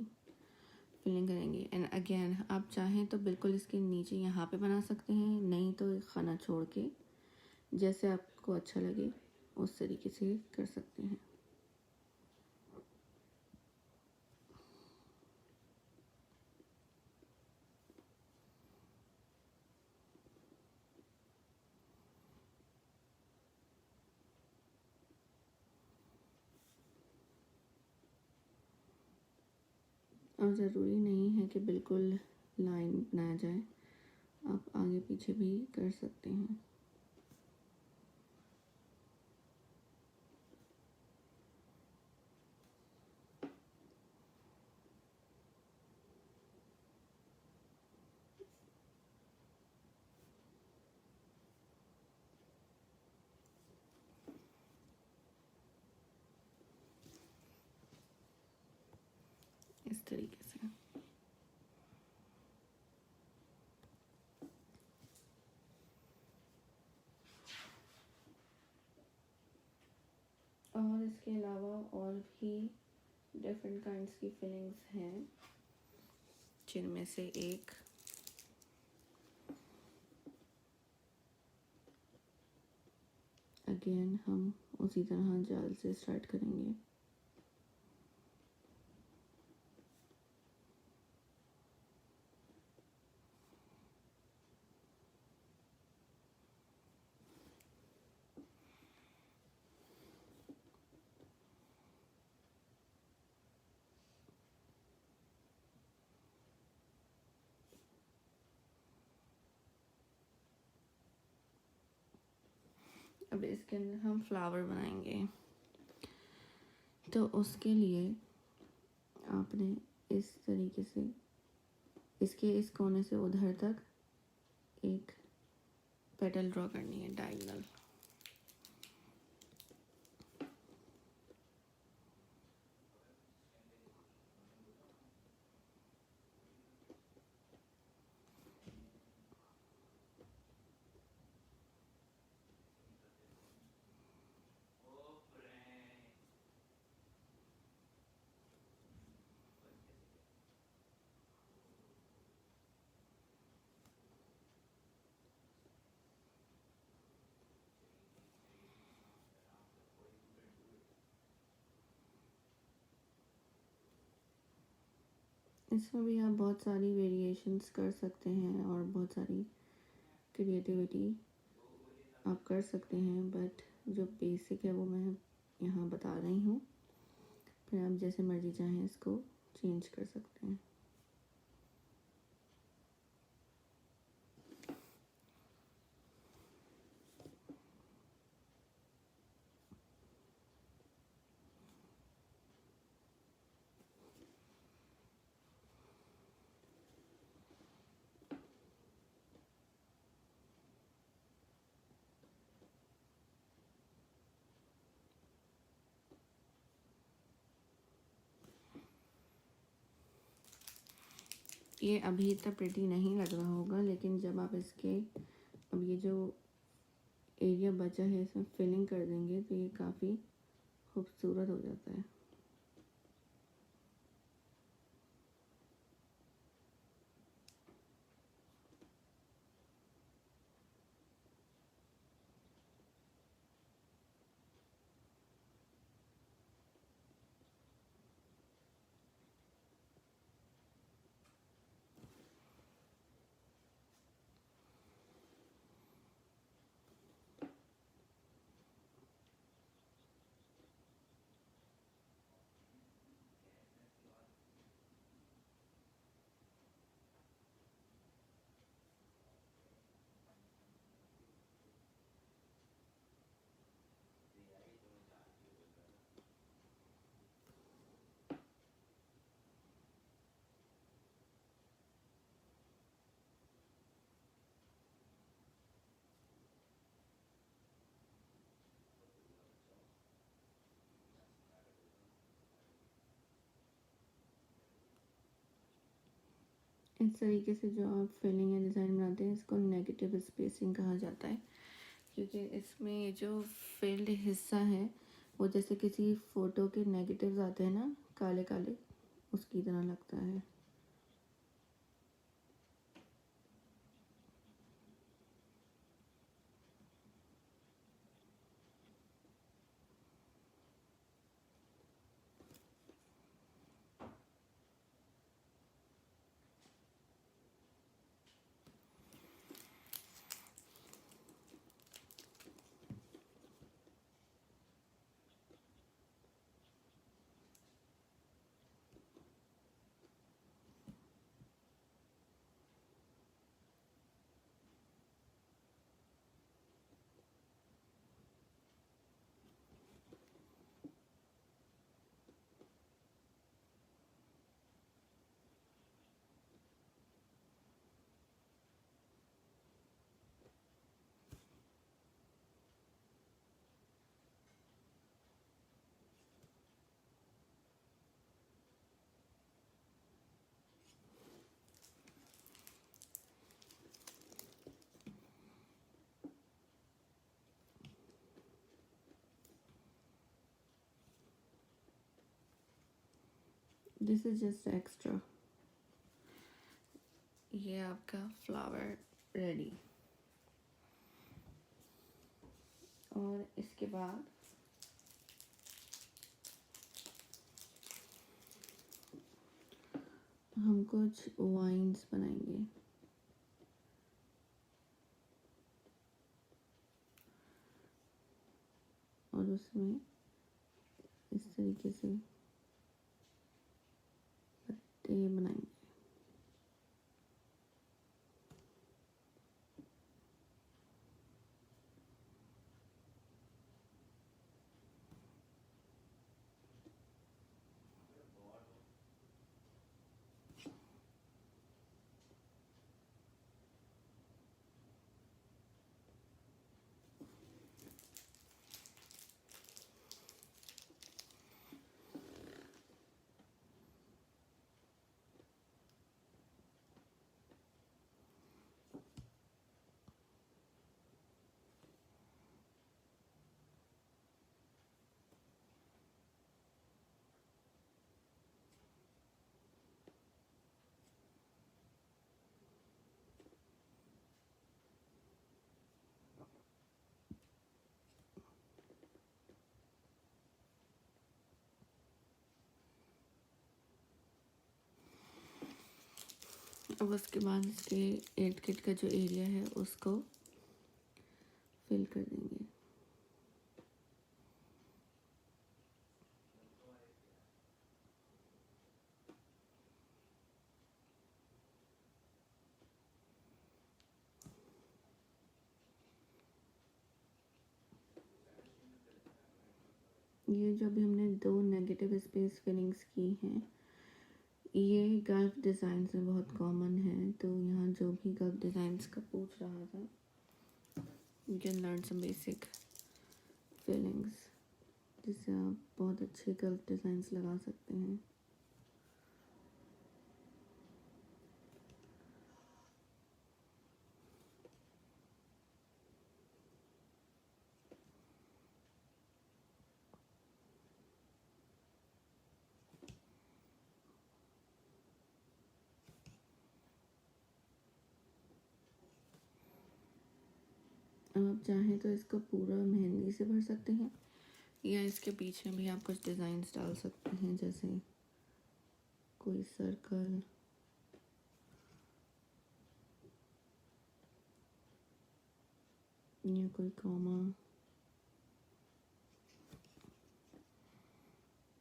फिलिंग करेंगे। एंड अगेन आप चाहें तो बिल्कुल इसके नीचे यहाँ पे बना सकते हैं, नहीं तो एक खाना छोड़ के जैसे आपको अच्छा लगे उस तरीके से कर सकते हैं। और ज़रूरी नहीं है कि बिल्कुल लाइन बनाया जाए, आप आगे पीछे भी कर सकते हैं। इस तरीके से। और इसके अलावा और भी डिफरेंट काइंड्स की फीलिंग्स हैं, जिनमें से एक अगेन हम उसी तरह जाल से स्टार्ट करेंगे। अब इसके अंदर हम फ्लावर बनाएंगे, तो उसके लिए आपने इस तरीके से इसके इस कोने से उधर तक एक पेटल ड्रॉ करनी है डायगोनल। इसमें भी आप बहुत सारी वेरिएशंस कर सकते हैं और बहुत सारी क्रिएटिविटी आप कर सकते हैं, बट जो बेसिक है वो मैं यहाँ बता रही हूँ, फिर आप जैसे मर्जी चाहें इसको चेंज कर सकते हैं। ये अभी इतना प्रिटी नहीं लग रहा होगा, लेकिन जब आप इसके अब ये जो एरिया बचा है इसमें फिलिंग कर देंगे तो ये काफ़ी खूबसूरत हो जाता है। इस तरीके से जो आप फिलिंग या डिज़ाइन बनाते हैं इसको नेगेटिव स्पेसिंग कहा जाता है, क्योंकि इसमें जो फिल्ड हिस्सा है वो जैसे किसी फ़ोटो के नेगेटिव्स आते हैं ना, काले काले, उसकी तरह लगता है। This is just extra. ये आपका फ्लावर रेडी। और इसके बाद हम कुछ वाइन्स बनाएंगे। और उसमें इस तरीके से पत्ते बनाएंगे। अब उसके बाद इसके एड किट का जो एरिया है उसको फिल कर देंगे। ये जो भी हमने दो नेगेटिव स्पेस फिलिंग्स की हैं, ये गल्फ डिज़ाइन में बहुत कॉमन है। तो यहाँ जो भी गल्फ डिज़ाइंस का पूछ रहा था, you can learn some basic fillings जिससे आप बहुत अच्छे गल्फ डिज़ाइंस लगा सकते हैं। आप चाहें तो इसको पूरा मेहंदी से भर सकते हैं, या इसके पीछे भी आप कुछ डिज़ाइंस डाल सकते हैं, जैसे कोई सर्कल या कोई कॉमा,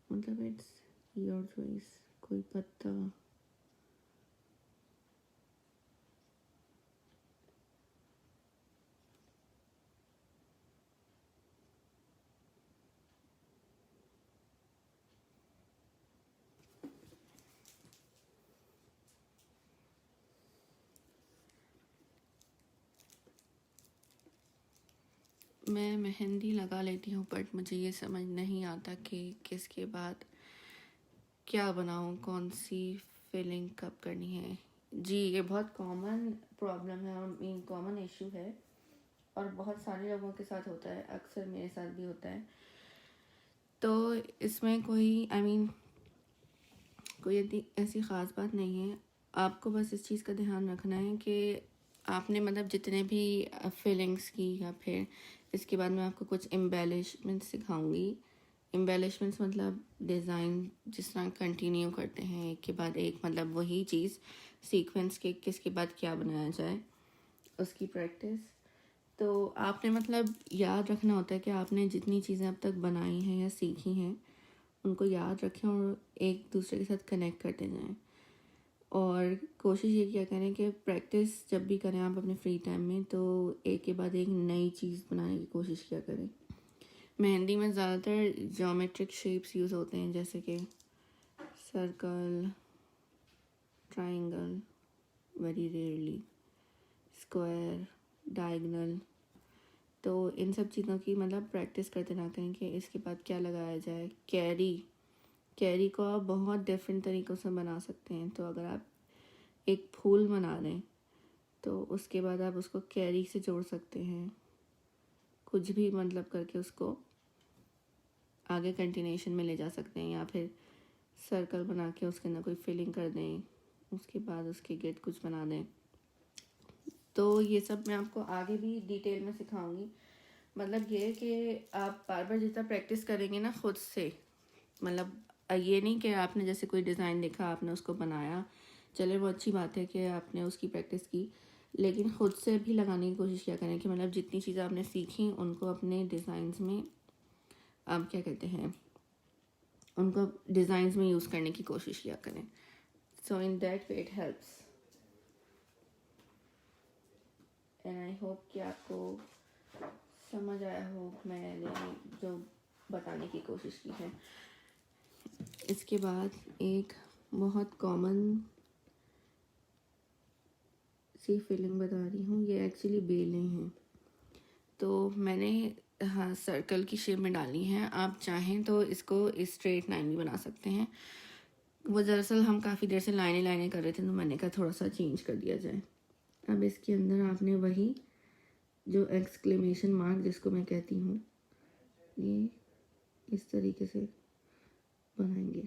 मतलब इट्स योर चॉइस। कोई पत्ता, मैं मेहंदी लगा लेती हूँ बट मुझे ये समझ नहीं आता कि किसके बाद क्या बनाऊँ, कौन सी फिलिंग कब करनी है। जी, ये बहुत कॉमन प्रॉब्लम है और मीन कॉमन इशू है और बहुत सारे लोगों के साथ होता है, अक्सर मेरे साथ भी होता है। तो इसमें कोई कोई इतनी ऐसी ख़ास बात नहीं है। आपको बस इस चीज़ का ध्यान रखना है कि आपने मतलब जितने भी फिलिंग्स की या फिर इसके बाद मैं आपको कुछ एम्बेलिशमेंट सिखाऊंगी। एम्बेलिशमेंट्स मतलब डिज़ाइन जिस तरह कंटिन्यू करते हैं एक के बाद एक, मतलब वही चीज़ सीक्वेंस के किसके बाद क्या बनाया जाए, उसकी प्रैक्टिस। तो आपने मतलब याद रखना होता है कि आपने जितनी चीज़ें अब तक बनाई हैं या सीखी हैं उनको याद रखें और एक दूसरे के साथ कनेक्ट करते जाएं। और कोशिश ये किया करें कि प्रैक्टिस जब भी करें आप अपने फ्री टाइम में तो एक के बाद एक नई चीज़ बनाने की कोशिश किया करें। मेहंदी में ज़्यादातर ज्योमेट्रिक शेप्स यूज़ होते हैं, जैसे कि circle, triangle, very rarely square, diagonal. तो इन सब चीज़ों की मतलब प्रैक्टिस करते रहना करें कि इसके बाद क्या लगाया जाए। कैरी को आप बहुत डिफरेंट तरीक़ों से बना सकते हैं। तो अगर आप एक फूल बना रहे हैं तो उसके बाद आप उसको कैरी से जोड़ सकते हैं, कुछ भी मतलब करके उसको आगे कंटिन्यूशन में ले जा सकते हैं, या फिर सर्कल बना के उसके अंदर कोई फिलिंग कर दें, उसके बाद उसके गेट कुछ बना दें। तो ये सब मैं आपको आगे भी डिटेल में सिखाऊंगी। मतलब ये कि आप बार बार जितना प्रैक्टिस करेंगे ना खुद से, मतलब ये नहीं कि आपने जैसे कोई डिज़ाइन देखा आपने उसको बनाया, चले वो अच्छी बात है कि आपने उसकी प्रैक्टिस की, लेकिन ख़ुद से भी लगाने की कोशिश किया करें कि मतलब जितनी चीज़ें आपने सीखी उनको अपने डिज़ाइंस में आप क्या कहते हैं उनको डिज़ाइंस में यूज़ करने की कोशिश किया करें। So in that way it helps and I hope कि आपको समझ आया हो मैंने जो बताने की कोशिश की है। इसके बाद एक बहुत कॉमन सी फिलिंग बता रही हूँ। ये एक्चुअली बेलें हैं, तो मैंने हाँ सर्कल की शेप में डाली हैं। आप चाहें तो इसको स्ट्रेट लाइन भी बना सकते हैं। वो दरअसल हम काफ़ी देर से लाइनें कर रहे थे तो मैंने कहा थोड़ा सा चेंज कर दिया जाए। अब इसके अंदर आपने वही जो एक्सक्लेमेशन मार्क जिसको मैं कहती हूँ, ये इस तरीके से बनाएंगे।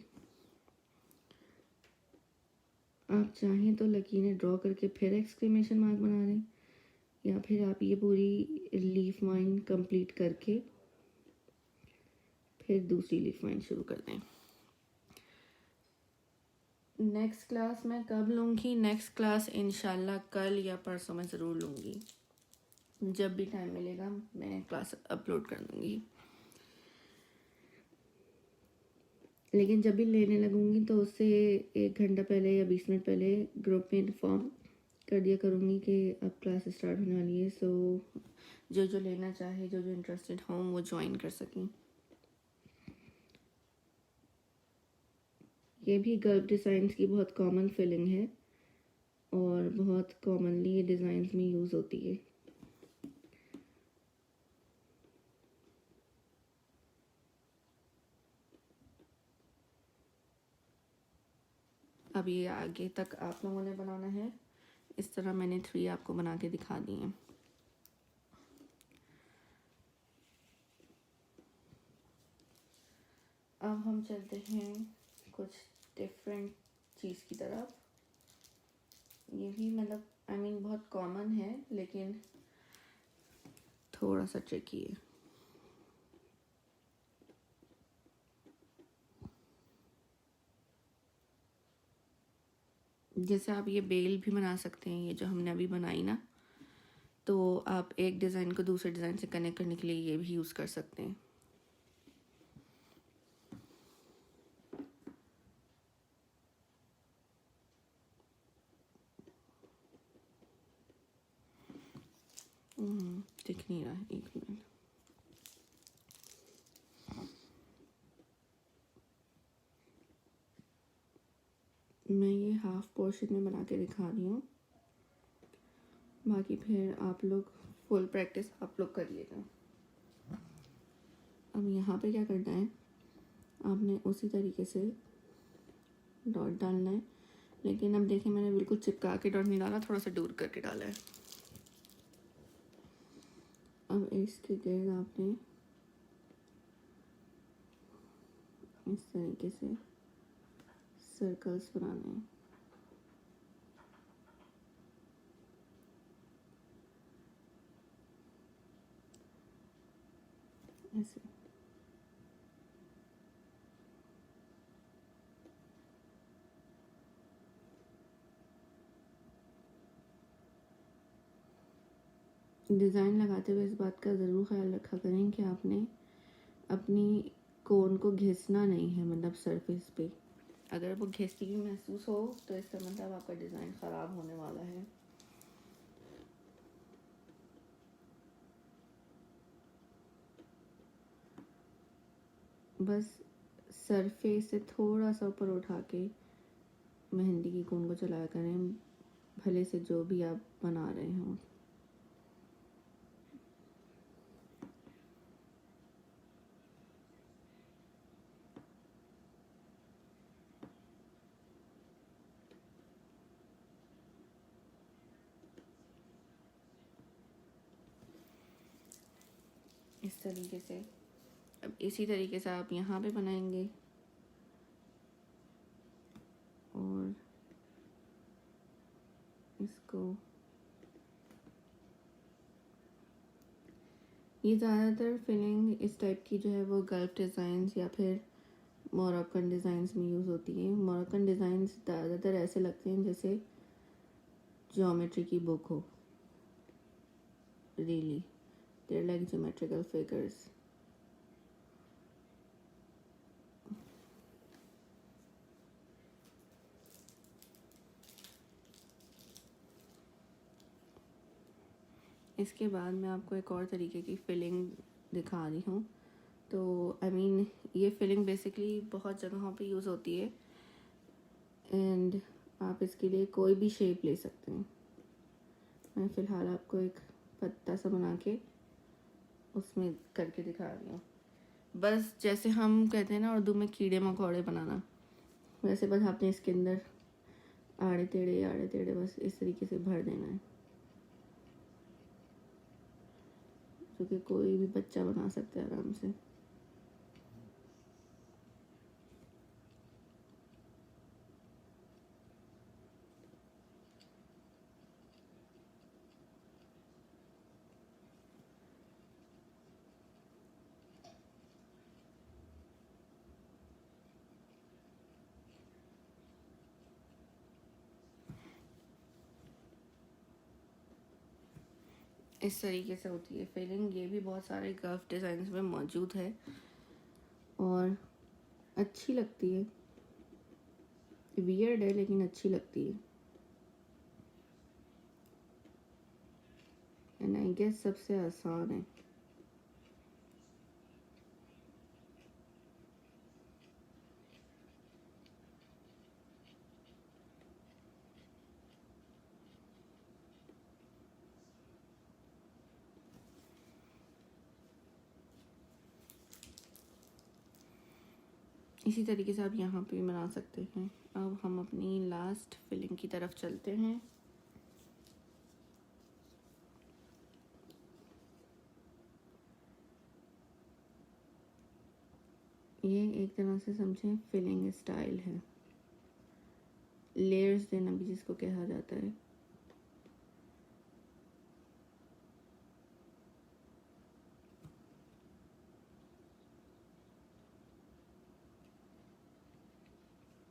आप चाहें तो लकीरें ड्रॉ करके फिर एक्सक्लेमेशन मार्क बना लें, या फिर आप ये पूरी लीफ लाइन कंप्लीट करके फिर दूसरी लीफ लाइन शुरू कर दें। नेक्स्ट क्लास मैं कब लूँगी? नेक्स्ट क्लास इंशाल्लाह कल या परसों में ज़रूर लूँगी। जब भी टाइम मिलेगा मैं क्लास अपलोड कर दूँगी। लेकिन जब भी लेने लगूँगी तो उससे 1 घंटा पहले या 20 मिनट पहले ग्रुप में इन्फॉर्म कर दिया करूँगी कि अब क्लास स्टार्ट होने वाली है। सो जो लेना चाहे, जो इंटरेस्टेड हों वो ज्वाइन कर सकें। ये भी गर्व डिज़ाइंस की बहुत कॉमन फिलिंग है और बहुत कॉमनली ये डिज़ाइंस में यूज़ होती है। अब ये आगे तक आप लोगों ने बनाना है। इस तरह मैंने 3 आपको बना के दिखा दी हैं। अब हम चलते हैं कुछ डिफरेंट चीज़ की तरफ। ये भी मतलब बहुत कॉमन है लेकिन थोड़ा सा ट्रिकी है। जैसे आप ये बेल भी बना सकते हैं, ये जो हमने अभी बनाई ना, तो आप एक डिज़ाइन को दूसरे डिज़ाइन से कनेक्ट करने के लिए ये भी यूज़ कर सकते हैं। दिख नहीं रहा है, 1 मिनट। मैं ये हाफ पोर्शन में बना के दिखा रही हूँ, बाकी फिर आप लोग फुल प्रैक्टिस आप लोग करिएगा। अब यहाँ पे क्या करना है, आपने उसी तरीके से डॉट डालना है। लेकिन अब देखिए मैंने बिल्कुल चिपका के डॉट नहीं डाला, थोड़ा सा दूर करके डाला है। अब इसके गिर्द आपने इस तरीके से सर्कल्स बनाने हैं, ऐसे। डिज़ाइन लगाते हुए इस बात का ज़रूर ख्याल रखा करें कि आपने अपनी कोन को घिसना नहीं है, मतलब सरफेस पे। अगर वो घिसती हुई महसूस हो तो इसका मतलब आपका डिज़ाइन ख़राब होने वाला है। बस सरफेस से थोड़ा सा ऊपर उठा के मेहंदी की कोन को चलाया करें, भले से जो भी आप बना रहे हों। इस तरीके से। अब इसी तरीके से आप यहाँ पे बनाएंगे और इसको, ये ज़्यादातर फिलिंग इस टाइप की जो है वो गल्फ डिज़ाइंस या फिर मोरक्कन डिज़ाइंस में यूज़ होती है। मोरक्कन डिज़ाइंस ज़्यादातर ऐसे लगते हैं जैसे ज्योमेट्री की बुक हो। Really there like geometrical figures. इसके बाद मैं आपको एक और तरीके की फिलिंग दिखा रही हूँ। तो आई मीन ये फिलिंग बेसिकली बहुत जगहों पे यूज़ होती है एंड आप इसके लिए कोई भी शेप ले सकते हैं। मैं फ़िलहाल आपको एक पत्ता सा बना के उसमें करके दिखा रही हूँ। बस जैसे हम कहते हैं ना उर्दू में कीड़े मकोड़े बनाना, वैसे बस आपने इसके अंदर आड़े टेढ़े बस इस तरीके से भर देना है, जो कि कोई भी बच्चा बना सकता है आराम से। इस तरीके से होती है फिलिंग। ये भी बहुत सारे गल्फ डिज़ाइंस में मौजूद है और अच्छी लगती है। वियर्ड है लेकिन अच्छी लगती है। एंड आई गेस सबसे आसान है। इसी तरीके से आप यहाँ पे बना सकते हैं। अब हम अपनी लास्ट फिलिंग की तरफ चलते हैं। ये एक तरह से समझें फिलिंग स्टाइल है, लेयर्स देना भी जिसको कहा जाता है।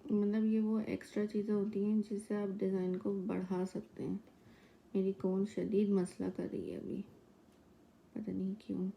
मतलब ये वो एक्स्ट्रा चीज़ें होती हैं जिससे आप डिज़ाइन को बढ़ा सकते हैं। मेरी कौन शदीद मसला कर रही है अभी, पता नहीं क्यों।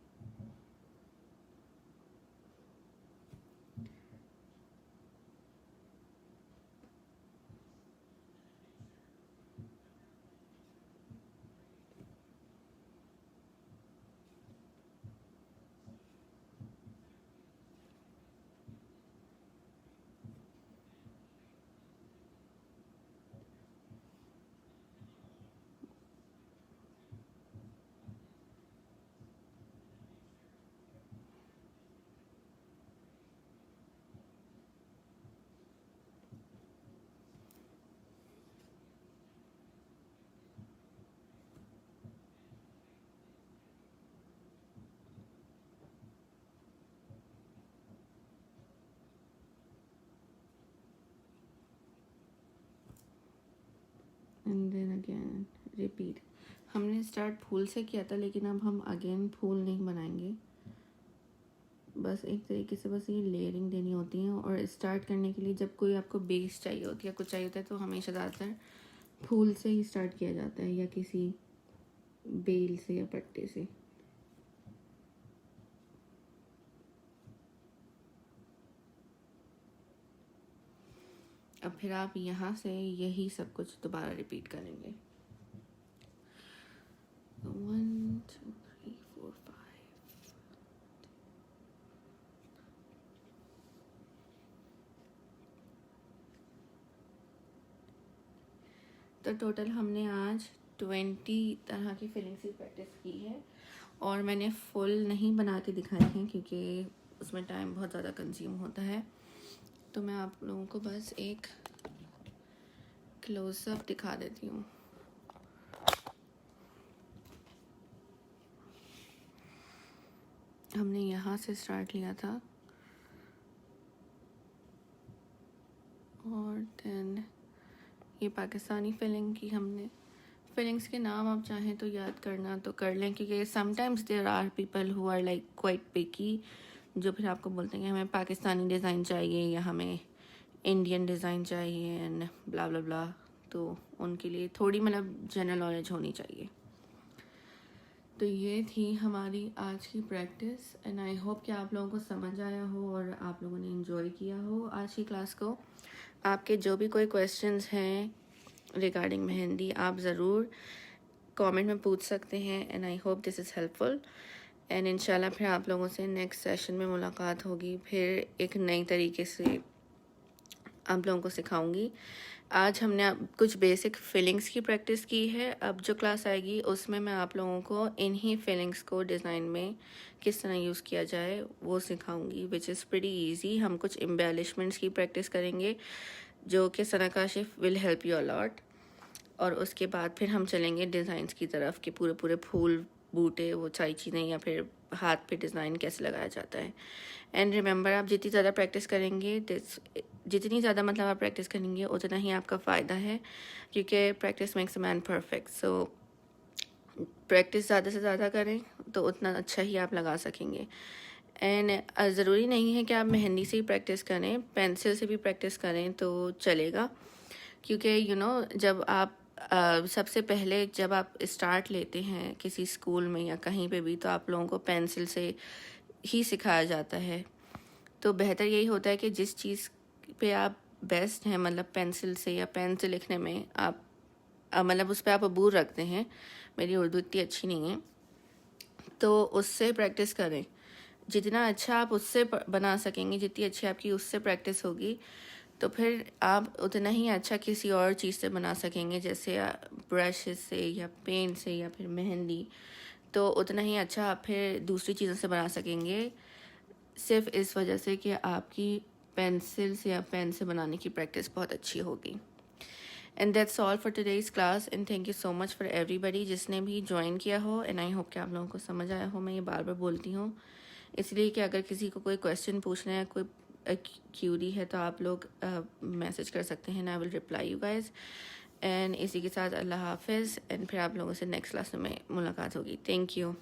And then again repeat. हमने स्टार्ट फूल से किया था, लेकिन अब हम अगेन फूल नहीं बनाएंगे, बस एक तरीके से बस ये लेयरिंग देनी होती है। और स्टार्ट करने के लिए जब कोई आपको बेस चाहिए होती है, कुछ चाहिए होता है, तो हमेशा ज़्यादातर फूल से ही स्टार्ट किया जाता है, या किसी बेल से या पत्ते से। अब फिर आप यहाँ से यही सब कुछ दोबारा रिपीट करेंगे। 1 2 3 4 5। तो टोटल हमने आज 20 तरह की फिलिंग्स की प्रैक्टिस की है, और मैंने फुल नहीं बना के दिखाई हैं क्योंकि उसमें टाइम बहुत ज़्यादा कंज्यूम होता है। तो मैं आप लोगों को बस एक क्लोजअप दिखा देती हूँ। हमने यहाँ से स्टार्ट लिया था, और देन ये पाकिस्तानी फिलिंग की हमने, फिलिंग्स के नाम आप चाहें तो याद करना तो कर लें, क्योंकि sometimes there are people who are like quite picky, जो फिर आपको बोलते हैं कि हमें पाकिस्तानी डिज़ाइन चाहिए या हमें इंडियन डिज़ाइन चाहिए एंड ब्ला ब्ला ब्ला। तो उनके लिए थोड़ी मतलब जनरल नॉलेज होनी चाहिए। तो ये थी हमारी आज की प्रैक्टिस, एंड आई होप कि आप लोगों को समझ आया हो और आप लोगों ने एंजॉय किया हो आज की क्लास को। आपके जो भी कोई क्वेश्चंस हैं रिगार्डिंग मेहंदी, आप ज़रूर कमेंट में पूछ सकते हैं, and I hope this is helpful. And इंशाल्लाह फिर आप लोगों से नेक्स्ट सेशन में मुलाकात होगी, फिर एक नई तरीके से आप लोगों को सिखाऊंगी। आज हमने कुछ बेसिक फिलिंग्स की प्रैक्टिस की है। अब जो क्लास आएगी उसमें मैं आप लोगों को इन्हीं फिलिंग्स को डिज़ाइन में किस तरह यूज़ किया जाए वो सिखाऊंगी, विच इज़ प्रीटी ईजी। हम कुछ एम्बेलिशमेंट्स की प्रैक्टिस करेंगे जो कि Sana Kashif will help you a lot, और उसके बाद फिर हम चलेंगे डिज़ाइंस की तरफ कि पूरे पूरे फूल बूटे वो सारी चीज़ें, या फिर हाथ पे डिज़ाइन कैसे लगाया जाता है। एंड रिमेंबर, आप जितनी ज़्यादा प्रैक्टिस करेंगे, जितनी ज़्यादा मतलब आप प्रैक्टिस करेंगे उतना ही आपका फ़ायदा है, क्योंकि practice makes a man perfect. So practice ज़्यादा से ज़्यादा करें तो उतना अच्छा ही आप लगा सकेंगे। एंड ज़रूरी नहीं है कि आप मेहंदी से ही प्रैक्टिस करें, पेंसिल से भी प्रैक्टिस करें तो चलेगा, क्योंकि जब आप सबसे पहले जब आप स्टार्ट लेते हैं किसी स्कूल में या कहीं पे भी, तो आप लोगों को पेंसिल से ही सिखाया जाता है। तो बेहतर यही होता है कि जिस चीज़ पे आप बेस्ट हैं, मतलब पेंसिल से या पेन से लिखने में आप मतलब उस पर आप अबूर रखते हैं, मेरी उर्दू इतनी अच्छी नहीं है, तो उससे प्रैक्टिस करें। जितना अच्छा आप उससे बना सकेंगे, जितनी अच्छी आपकी उससे प्रैक्टिस होगी, तो फिर आप उतना ही अच्छा किसी और चीज़ से बना सकेंगे, जैसे ब्रश से या पेंट से या फिर मेहंदी, तो उतना ही अच्छा आप फिर दूसरी चीज़ों से बना सकेंगे, सिर्फ इस वजह से कि आपकी पेंसिल से या पेन से बनाने की प्रैक्टिस बहुत अच्छी होगी। And that's all for today's class, and thank you so much for everybody जिसने भी ज्वाइन किया हो, एंड आई होप कि आप लोगों को समझ आया हो। मैं ये बार बार बोलती हूँ इसलिए कि अगर किसी को कोई क्वेश्चन पूछना है, कोई क्यूरी है, तो आप लोग मैसेज कर सकते हैं, I will reply you guys. And इसी के साथ अल्लाह हाफिज़, एंड फिर आप लोगों से नेक्स्ट क्लास में मुलाकात होगी। Thank you.